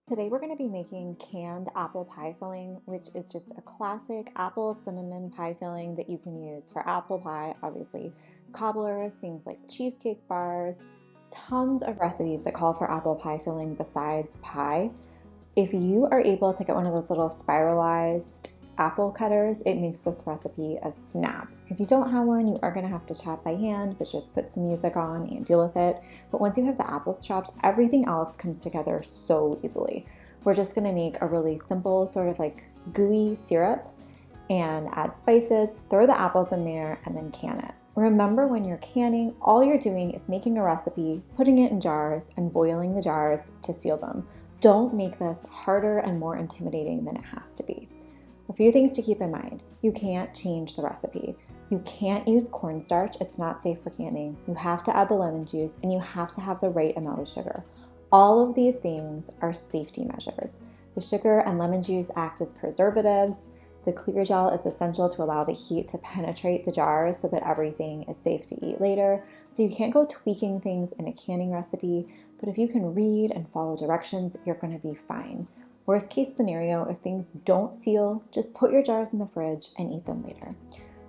Today we're going to be making canned apple pie filling, which is just a classic apple cinnamon pie filling that you can use for apple pie, obviously, cobblers, things like cheesecake bars, tons of recipes that call for apple pie filling besides pie. If you are able to get one of those little spiralized apple cutters, it makes this recipe a snap. If you don't have one, you are going to have to chop by hand, but just put some music on and deal with it. But once you have the apples chopped, everything else comes together so easily. We're just going to make a really simple sort of like gooey syrup and add spices, throw the apples in there, and then can it. Remember, when you're canning, all you're doing is making a recipe, putting it in jars, and boiling the jars to seal them. Don't make this harder and more intimidating than it has to be. A few things to keep in mind. You can't change the recipe. You can't use cornstarch. It's not safe for canning. You have to add the lemon juice, and you have to have the right amount of sugar. All of these things are safety measures. The sugar and lemon juice act as preservatives. The clear gel is essential to allow the heat to penetrate the jars so that everything is safe to eat later. So you can't go tweaking things in a canning recipe, but if you can read and follow directions, you're going to be fine. Worst case scenario, if things don't seal, just put your jars in the fridge and eat them later.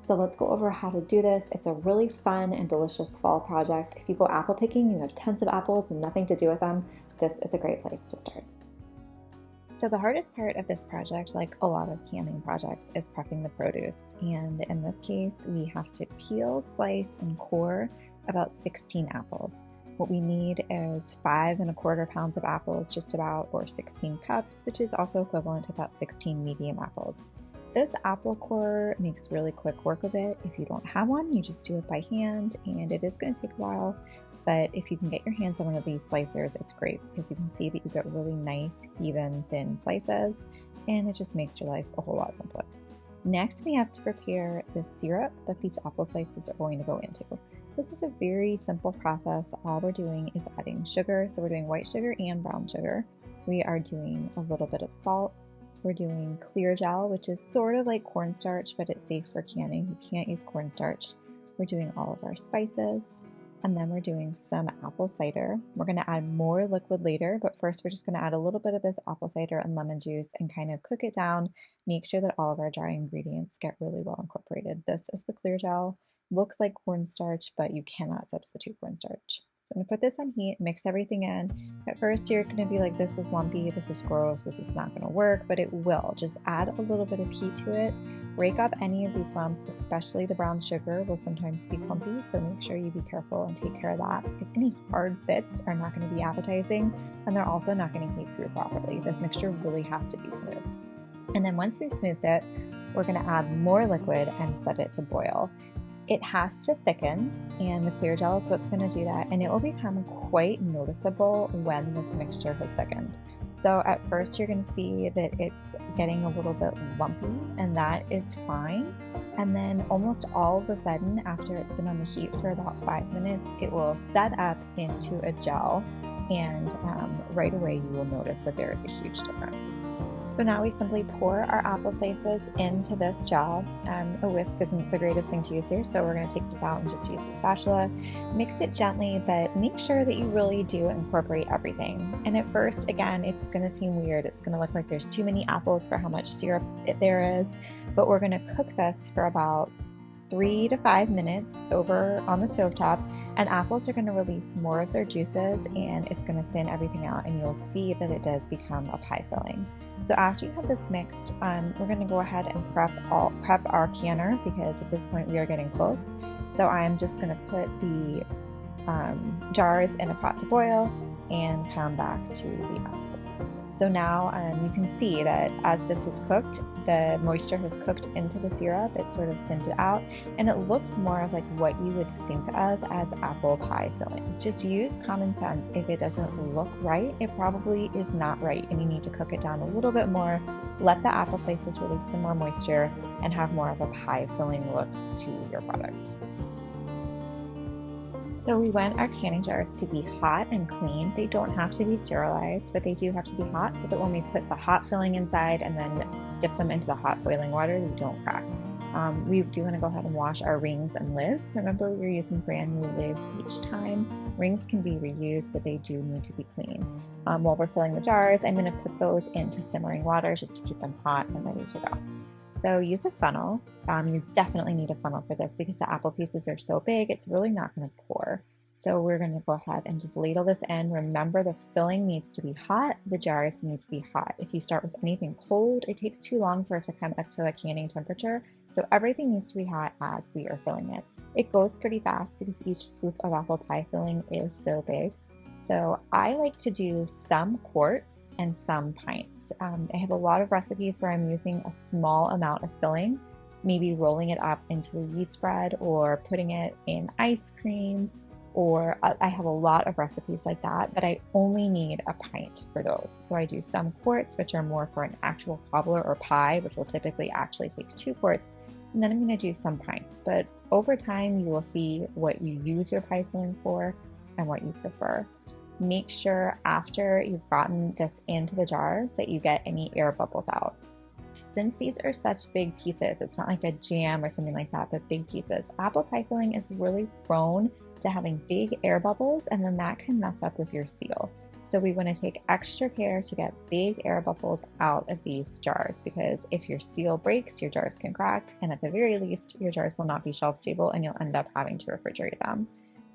So let's go over how to do this. It's a really fun and delicious fall project. If you go apple picking, you have tons of apples and nothing to do with them, this is a great place to start. So the hardest part of this project, like a lot of canning projects, is prepping the produce. And in this case, we have to peel, slice, and core about 16 apples. What we need is 5¼ pounds of apples, just about, or 16 cups, which is also equivalent to about 16 medium apples. This apple core makes really quick work of it. If you don't have one, you just do it by hand, and it is going to take a while. But if you can get your hands on one of these slicers, it's great because you can see that you get really nice, even, thin slices, and it just makes your life a whole lot simpler. Next, we have to prepare the syrup that these apple slices are going to go into. This is a very simple process. All we're doing is adding sugar. So we're doing white sugar and brown sugar. We are doing a little bit of salt. We're doing clear gel, which is sort of like cornstarch, but it's safe for canning. You can't use cornstarch. We're doing all of our spices. And then we're doing some apple cider. We're going to add more liquid later, but first we're just going to add a little bit of this apple cider and lemon juice and kind of cook it down. Make sure that all of our dry ingredients get really well incorporated. This is the clear gel. Looks like cornstarch, but you cannot substitute cornstarch. So I'm going to put this on heat, mix everything in. At first you're going to be like, this is lumpy, this is gross, this is not going to work, but it will. Just add a little bit of heat to it. Break up any of these lumps, especially the brown sugar will sometimes be clumpy, so make sure you be careful and take care of that because any hard bits are not going to be appetizing and they're also not going to heat through properly. This mixture really has to be smooth. And then once we've smoothed it, we're going to add more liquid and set it to boil. It has to thicken, and the clear gel is what's going to do that, and it will become quite noticeable when this mixture has thickened. So at first you're going to see that it's getting a little bit lumpy, and that is fine. And then almost all of a sudden, after it's been on the heat for about 5 minutes, it will set up into a gel, and right away you will notice that there is a huge difference. So now we simply pour our apple slices into this gel. A whisk isn't the greatest thing to use here, so we're going to take this out and just use a spatula. Mix it gently, but make sure that you really do incorporate everything. And at first, again, it's going to seem weird. It's going to look like there's too many apples for how much syrup there is, but we're going to cook this for about 3 to 5 minutes over on the stovetop. And apples are going to release more of their juices and it's going to thin everything out, and you'll see that it does become a pie filling. So after you have this mixed, we're going to go ahead and prep our canner because at this point we are getting close. So I'm just going to put the jars in a pot to boil and come back to the apples. So now you can see that as this is cooked, the moisture has cooked into the syrup. It sort of thinned it out, and it looks more of like what you would think of as apple pie filling. Just use common sense. If it doesn't look right, it probably is not right, and you need to cook it down a little bit more. Let the apple slices release some more moisture and have more of a pie filling look to your product. So we want our canning jars to be hot and clean. They don't have to be sterilized, but they do have to be hot so that when we put the hot filling inside and then dip them into the hot boiling water, they don't crack. We do want to go ahead and wash our rings and lids. Remember, we're using brand new lids each time. Rings can be reused, but they do need to be clean. While we're filling the jars, I'm going to put those into simmering water just to keep them hot and ready to go. So use a funnel. You definitely need a funnel for this because the apple pieces are so big, it's really not going to pour. So we're going to go ahead and just ladle this in. Remember, the filling needs to be hot. The jars need to be hot. If you start with anything cold, it takes too long for it to come up to a canning temperature. So everything needs to be hot as we are filling it. It goes pretty fast because each scoop of apple pie filling is so big. So I like to do some quarts and some pints. I have a lot of recipes where I'm using a small amount of filling, maybe rolling it up into a yeast bread or putting it in ice cream, or I have a lot of recipes like that, but I only need a pint for those. So I do some quarts, which are more for an actual cobbler or pie, which will typically actually take 2 quarts. And then I'm going to do some pints, but over time you will see what you use your pie filling for and what you prefer. Make sure after you've gotten this into the jars that you get any air bubbles out. Since these are such big pieces, it's not like a jam or something like that, but big pieces. Apple pie filling is really prone to having big air bubbles, and then that can mess up with your seal. So we want to take extra care to get big air bubbles out of these jars, because if your seal breaks, your jars can crack, and at the very least, your jars will not be shelf stable and you'll end up having to refrigerate them.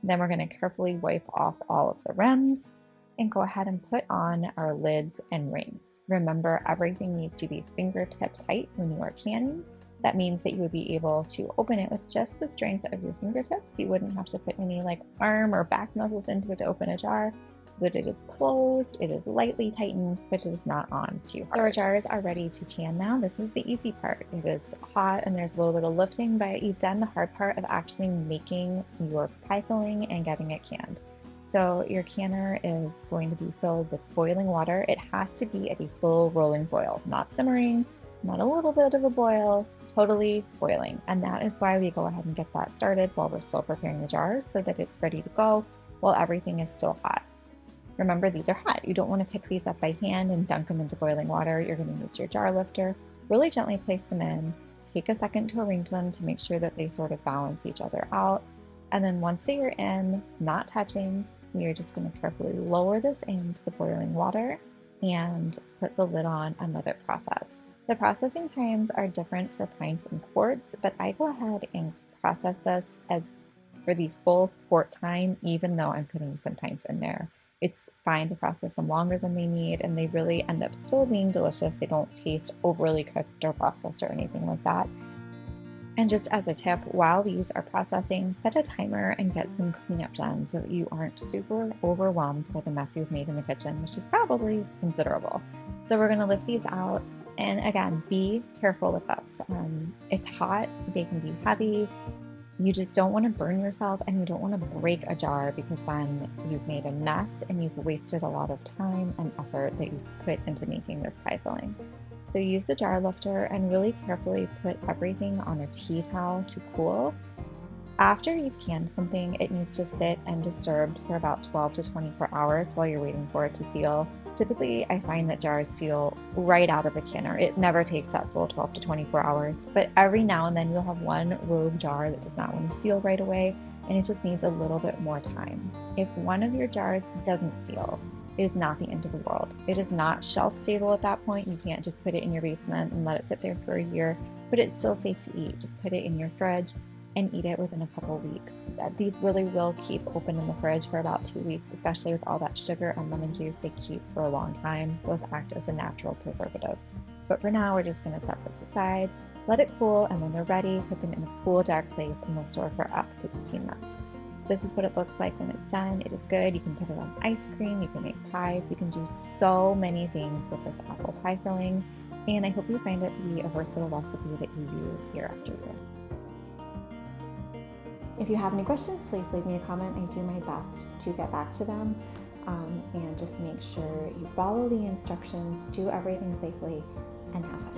Then we're going to carefully wipe off all of the rims and go ahead and put on our lids and rings. Remember, everything needs to be fingertip tight when you are canning. That means that you would be able to open it with just the strength of your fingertips. You wouldn't have to put any like arm or back muscles into it to open a jar, so that it is closed, it is lightly tightened, but it is not on too hard. So our jars are ready to can now. This is the easy part. It is hot and there's a little bit of lifting, but you've done the hard part of actually making your pie filling and getting it canned. So your canner is going to be filled with boiling water. It has to be at a full rolling boil, not simmering, not a little bit of a boil, totally boiling. And that is why we go ahead and get that started while we're still preparing the jars so that it's ready to go while everything is still hot. Remember, these are hot. You don't want to pick these up by hand and dunk them into boiling water. You're going to use your jar lifter. Really gently place them in. Take a second to arrange them to make sure that they sort of balance each other out. And then once they are in, not touching, you're just going to carefully lower this into the boiling water and put the lid on and let it process. The processing times are different for pints and quarts, but I go ahead and process this as for the full quart time, even though I'm putting some pints in there. It's fine to process them longer than they need, and they really end up still being delicious. They don't taste overly cooked or processed or anything like that. And just as a tip, while these are processing, set a timer and get some cleanup done so that you aren't super overwhelmed by the mess you've made in the kitchen, which is probably considerable. So we're going to lift these out, and again, be careful with this. It's hot, they can be heavy. You just don't want to burn yourself, and you don't want to break a jar, because then you've made a mess and you've wasted a lot of time and effort that you put into making this pie filling. So use the jar lifter and really carefully put everything on a tea towel to cool. After you've canned something, it needs to sit undisturbed for about 12 to 24 hours while you're waiting for it to seal. Typically, I find that jars seal right out of the canner. It never takes that full 12 to 24 hours, but every now and then you'll have one rogue jar that does not want to seal right away, and it just needs a little bit more time. If one of your jars doesn't seal, it is not the end of the world. It is not shelf stable at that point. You can't just put it in your basement and let it sit there for a year, but it's still safe to eat. Just put it in your fridge and eat it within a couple weeks. These really will keep open in the fridge for about 2 weeks, especially with all that sugar and lemon juice. They keep for a long time. Those act as a natural preservative. But for now, we're just gonna set this aside, let it cool, and when they're ready, put them in a cool, dark place and they'll store for up to 15 months. So this is what it looks like when it's done. It is good. You can put it on ice cream, you can make pies, you can do so many things with this apple pie filling, and I hope you find it to be a versatile recipe that you use year after year. If you have any questions, please leave me a comment. I do my best to get back to them. And just make sure you follow the instructions, do everything safely, and have fun.